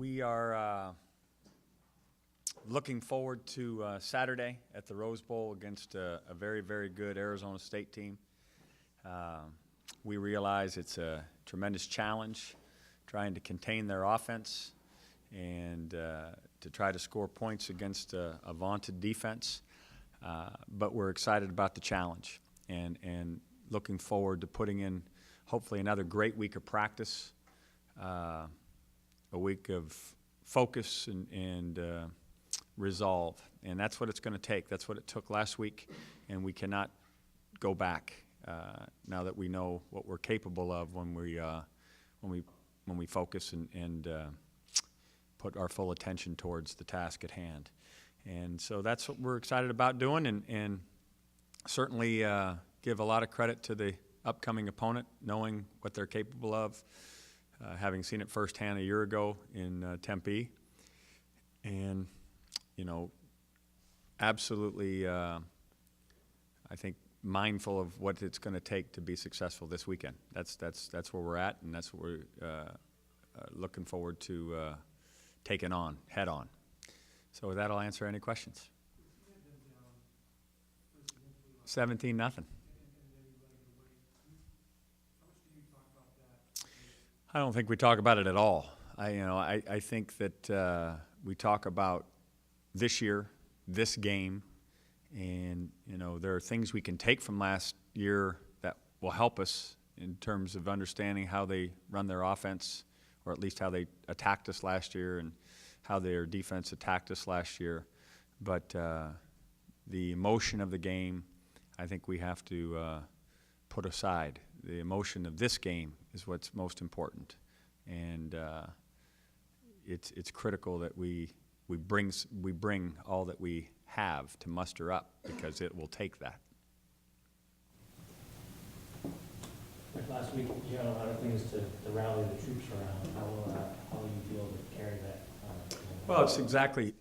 We are looking forward to Saturday at the Rose Bowl against a very, very good Arizona State team. We realize it's a tremendous challenge trying to contain their offense and to try to score points against a vaunted defense. But we're excited about the challenge and looking forward to putting in hopefully another great week of practice, a week of focus and resolve. And that's what it's going to take. That's what it took last week, and we cannot go back now that we know what we're capable of when we focus and put our full attention towards the task at hand. And so that's what we're excited about doing, and certainly give a lot of credit to the upcoming opponent, knowing what they're capable of, having seen it firsthand a year ago in Tempe. And, you know, absolutely, I think, mindful of what it's going to take to be successful this weekend. That's where we're at, and that's what we're looking forward to taking on, head on. So with that, I'll answer any questions. 17-0. I don't think we talk about it at all. I think that we talk about this year, this game, and there are things we can take from last year that will help us in terms of understanding how they run their offense, or at least how they attacked us last year and how their defense attacked us last year. But the emotion of the game, I think we have to put aside. The emotion of this game is what's most important, and it's critical that we bring all that we have to muster up, because it will take that. Last week, you had a lot of things to rally the troops around. How will you feel to carry that? Well, it's exactly,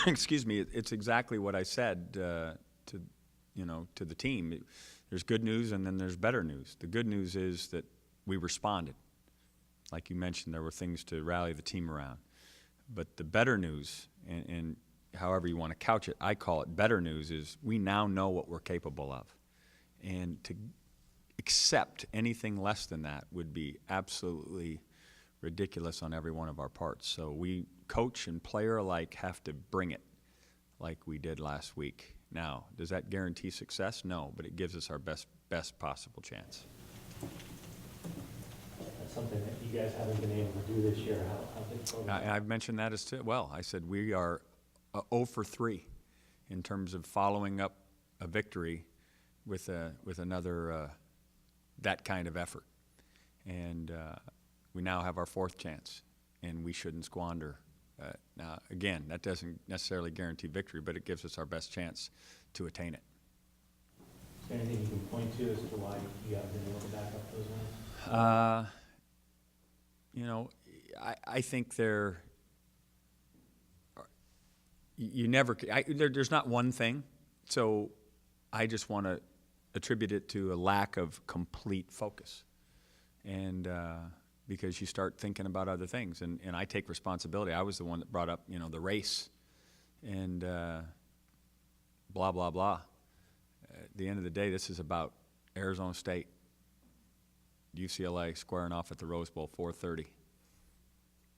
excuse me, it's exactly what I said to the team. There's good news and then there's better news. The good news is that we responded. Like you mentioned, there were things to rally the team around. But the better news, and however you want to couch it, I call it better news, is we now know what we're capable of. And to accept anything less than that would be absolutely ridiculous on every one of our parts. So we, coach and player alike, have to bring it like we did last week. Now, does that guarantee success? No, but it gives us our best possible chance. That's something that you guys haven't been able to do this year. How difficult? I've mentioned that as well. I said we are 0 for 3 in terms of following up a victory with another that kind of effort. And we now have our 4th chance, and we shouldn't squander. Now, again, that doesn't necessarily guarantee victory, but it gives us our best chance to attain it. Is there anything you can point to as to why you haven't been able to back up those wins? I think there's not one thing, so I just want to attribute it to a lack of complete focus. And because you start thinking about other things, and I take responsibility. I was the one that brought up, the race and blah, blah, blah. At the end of the day, this is about Arizona State, UCLA squaring off at the Rose Bowl, 4:30.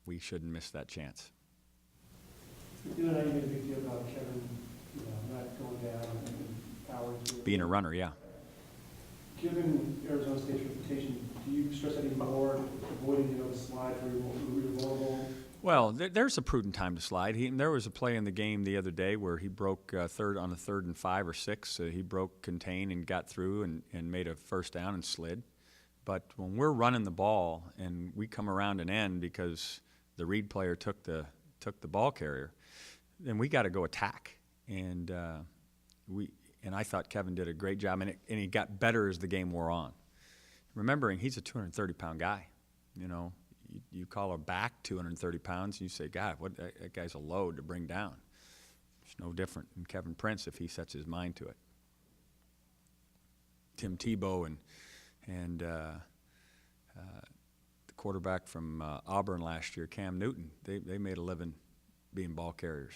We shouldn't miss that chance. You and I made a big deal about Kevin, not going down and Howard. Being a runner, yeah. Given Arizona State's reputation, do you stress any more avoiding the slide where you're vulnerable? Well, there's a prudent time to slide. There was a play in the game the other day where he broke on a 3rd and 5 or 6. He broke contain and got through and made a first down and slid. But when we're running the ball and we come around an end because the Reed player took the ball carrier, then we got to go attack. And I thought Kevin did a great job, and he got better as the game wore on. Remembering he's a 230-pound guy. You call a back 230 pounds, and you say, God, that guy's a load to bring down. It's no different than Kevin Prince if he sets his mind to it. Tim Tebow and the quarterback from Auburn last year, Cam Newton. They made a living being ball carriers.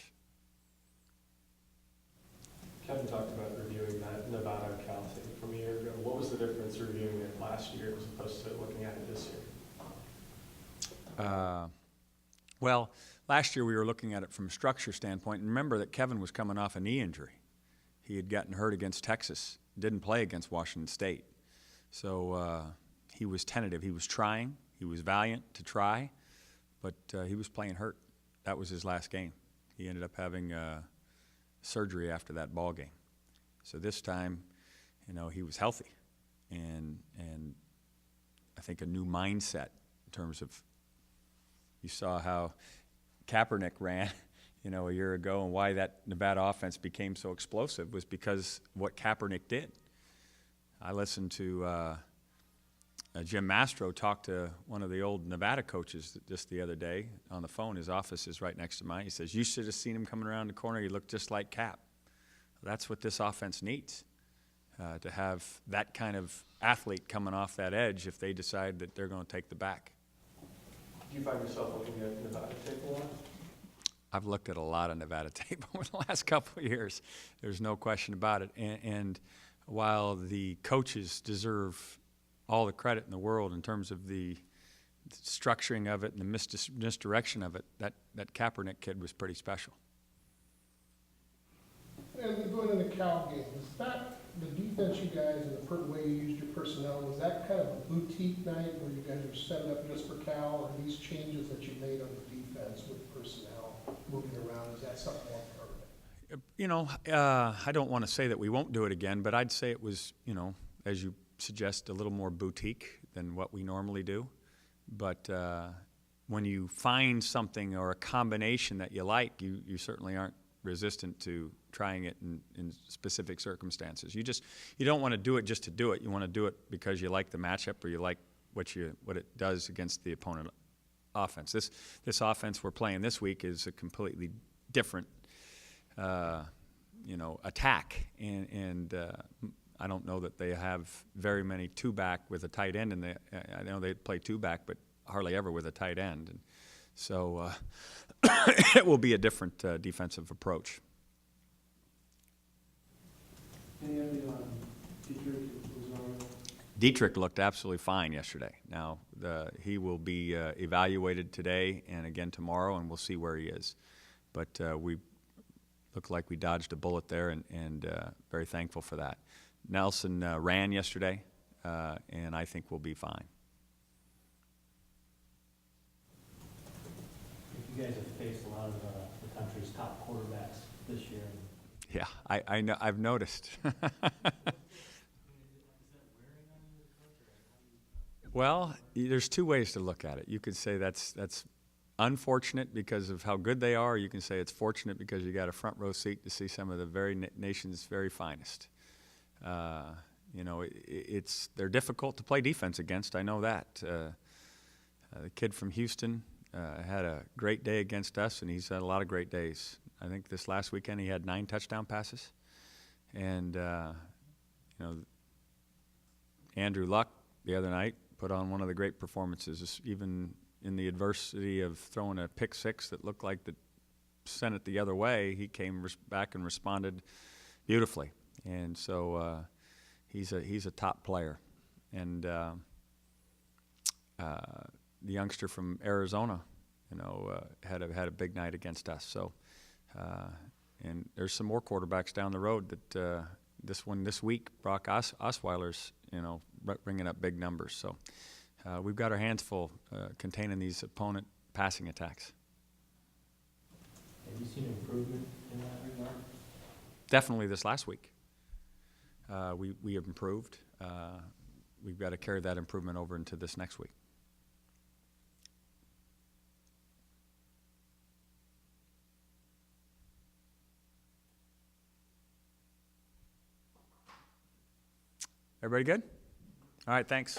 Kevin talked about reviewing that Nevada Cal tape from a year ago. What was the difference reviewing it last year as opposed to looking at it this year? Well, last year we were looking at it from a structure standpoint. And remember that Kevin was coming off a knee injury. He had gotten hurt against Texas, didn't play against Washington State. So he was tentative. He was trying. He was valiant to try, but he was playing hurt. That was his last game. He ended up having surgery after that ball game. So this time, he was healthy, and I think a new mindset in terms of, you saw how Kaepernick ran, a year ago, and why that Nevada offense became so explosive was because what Kaepernick did. I listened to Jim Mastro talk to one of the old Nevada coaches just the other day on the phone. His office is right next to mine. He says, "You should have seen him coming around the corner. He looked just like Cap." That's what this offense needs, to have that kind of athlete coming off that edge if they decide that they're going to take the back. Do you find yourself looking at Nevada tape a lot? I've looked at a lot of Nevada tape over the last couple of years. There's no question about it. And while the coaches deserve all the credit in the world in terms of the structuring of it and the misdirection of it, that Kaepernick kid was pretty special. And going into the Cal game, was that the defense you guys and the way you used your personnel, was that kind of a boutique night where you guys were set up just for Cal, or these changes that you made on the defense with personnel moving around, is that something more permanent? I don't want to say that we won't do it again, but I'd say it was, as you suggest, a little more boutique than what we normally do. But when you find something or a combination that you like, you certainly aren't resistant to trying it in specific circumstances. You don't want to do it just to do it. You want to do it because you like the matchup or you like what it does against the opponent offense. This offense we're playing this week is a completely different attack, and I don't know that they have very many two-back with a tight end, and I know they play two-back, but hardly ever with a tight end. And so it will be a different defensive approach. Any update on Dietrich Rosario? Dietrich looked absolutely fine yesterday. Now, he will be evaluated today and again tomorrow, and we'll see where he is. But we look like we dodged a bullet there, and very thankful for that. Nelson ran yesterday, and I think we'll be fine. You guys have faced a lot of the country's top quarterbacks this year. Yeah, I know. I've noticed. Well, there's two ways to look at it. You could say that's unfortunate because of how good they are. You can say it's fortunate because you got a front row seat to see some of the very nation's very finest. They're difficult to play defense against. I know that. The kid from Houston had a great day against us, and he's had a lot of great days. I think this last weekend he had 9 touchdown passes, and Andrew Luck the other night put on one of the great performances, even in the adversity of throwing a pick six that looked like that sent it the other way. He came back and responded beautifully, and so he's a top player. And the youngster from Arizona, had a big night against us. So, and there's some more quarterbacks down the road that this week, Brock Osweiler's, bringing up big numbers. So we've got our hands full containing these opponent passing attacks. Have you seen improvement in that regard? Definitely this last week. We have improved. We've got to carry that improvement over into this next week. Everybody good? All right, thanks.